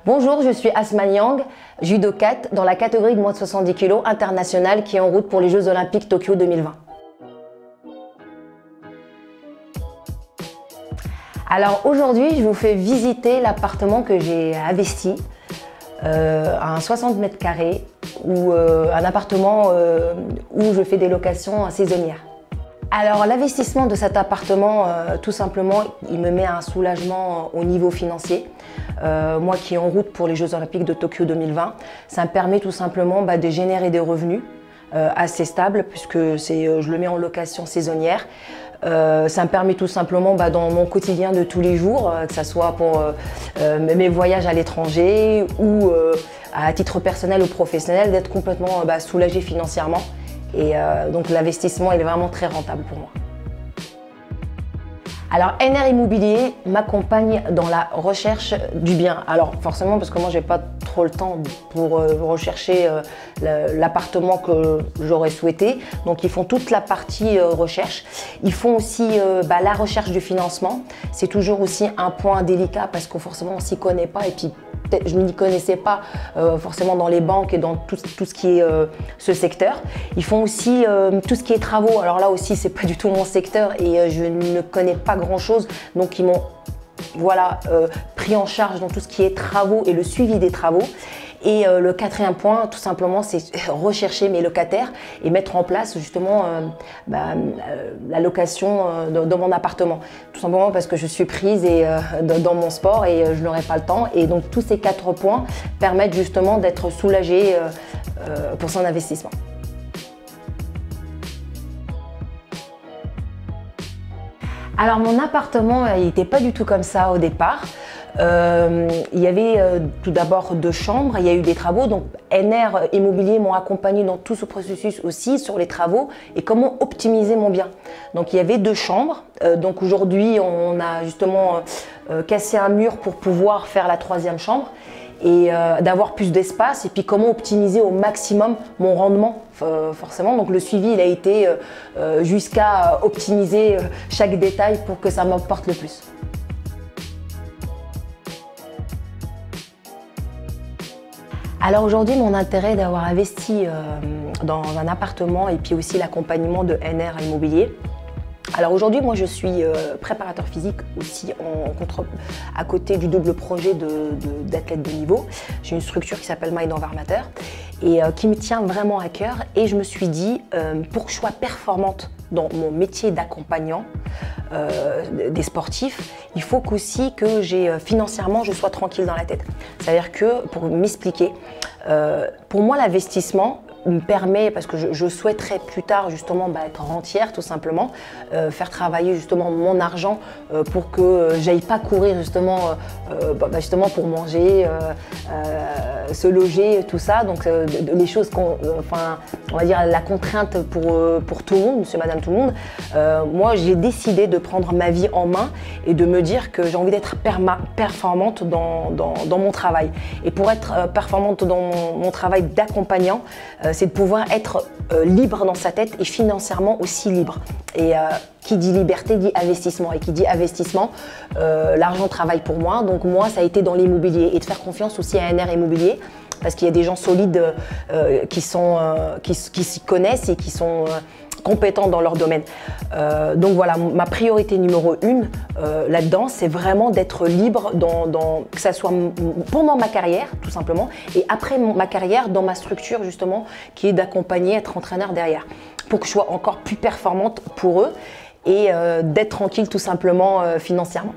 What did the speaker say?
Bonjour, je suis Asma Niang, judokate dans la catégorie de moins de 70 kg internationale qui est en route pour les Jeux Olympiques Tokyo 2020. Alors aujourd'hui, je vous fais visiter l'appartement que j'ai investi, un 60 mètres carrés, ou un appartement où je fais des locations saisonnières. Alors l'investissement de cet appartement, tout simplement, il me met un soulagement au niveau financier. Moi qui est en route pour les Jeux Olympiques de Tokyo 2020, ça me permet tout simplement de générer des revenus assez stables puisque je le mets en location saisonnière. Ça me permet tout simplement dans mon quotidien de tous les jours, que ce soit pour mes voyages à l'étranger ou à titre personnel ou professionnel, d'être complètement soulagée financièrement. Et donc l'investissement il est vraiment très rentable pour moi. Alors NR Immobilier m'accompagne dans la recherche du bien. Alors forcément parce que moi j'ai pas trop le temps pour rechercher l'appartement que j'aurais souhaité. Donc ils font toute la partie recherche. Ils font aussi la recherche du financement. C'est toujours aussi un point délicat parce que forcément on s'y connaît pas et puis je ne m'y connaissais pas forcément dans les banques et dans tout ce qui est ce secteur. Ils font aussi tout ce qui est travaux. Alors là aussi, c'est pas du tout mon secteur et je ne connais pas grand-chose. Donc ils m'ont pris en charge dans tout ce qui est travaux et le suivi des travaux. Et le quatrième point, tout simplement, c'est rechercher mes locataires et mettre en place justement la location dans mon appartement. Tout simplement parce que je suis prise dans mon sport et je n'aurai pas le temps. Et donc tous ces 4 points permettent justement d'être soulagée pour son investissement. Alors mon appartement, il n'était pas du tout comme ça au départ. Il y avait tout d'abord 2 chambres, il y a eu des travaux, donc NR Immobilier m'ont accompagné dans tout ce processus aussi sur les travaux et comment optimiser mon bien. Donc il y avait 2 chambres, donc aujourd'hui on a justement cassé un mur pour pouvoir faire la 3e chambre et d'avoir plus d'espace et puis comment optimiser au maximum mon rendement forcément. Donc le suivi il a été jusqu'à optimiser chaque détail pour que ça m'apporte le plus. Alors aujourd'hui, mon intérêt d'avoir investi dans un appartement et puis aussi l'accompagnement de NR Immobilier. Alors aujourd'hui, moi je suis préparateur physique aussi à côté du double projet d'athlète de niveau. J'ai une structure qui s'appelle Mind Envermater et qui me tient vraiment à cœur. Et je me suis dit, pour que je sois performante dans mon métier d'accompagnant des sportifs, il faut aussi que financièrement je sois tranquille dans la tête. C'est-à-dire que, pour m'expliquer, pour moi l'investissement me permet, parce que je souhaiterais plus tard justement être rentière tout simplement, faire travailler justement mon argent pour que j'aille pas courir justement pour manger, se loger, tout ça. Donc les choses on va dire la contrainte pour tout le monde, monsieur, madame, tout le monde. Moi j'ai décidé de prendre ma vie en main et de me dire que j'ai envie d'être performante dans mon travail. Et pour être performante dans mon travail d'accompagnant, c'est de pouvoir être libre dans sa tête et financièrement aussi libre. Et qui dit liberté dit investissement. Et qui dit investissement, l'argent travaille pour moi. Donc moi, ça a été dans l'immobilier. Et de faire confiance aussi à NR Immobilier, parce qu'il y a des gens solides qui s'y connaissent et qui sont compétents dans leur domaine. Donc voilà, ma priorité numéro 1 là-dedans, c'est vraiment d'être libre que ça soit pendant ma carrière, tout simplement, et après ma carrière, dans ma structure justement, qui est d'accompagner, être entraîneur derrière, pour que je sois encore plus performante pour eux et d'être tranquille tout simplement financièrement.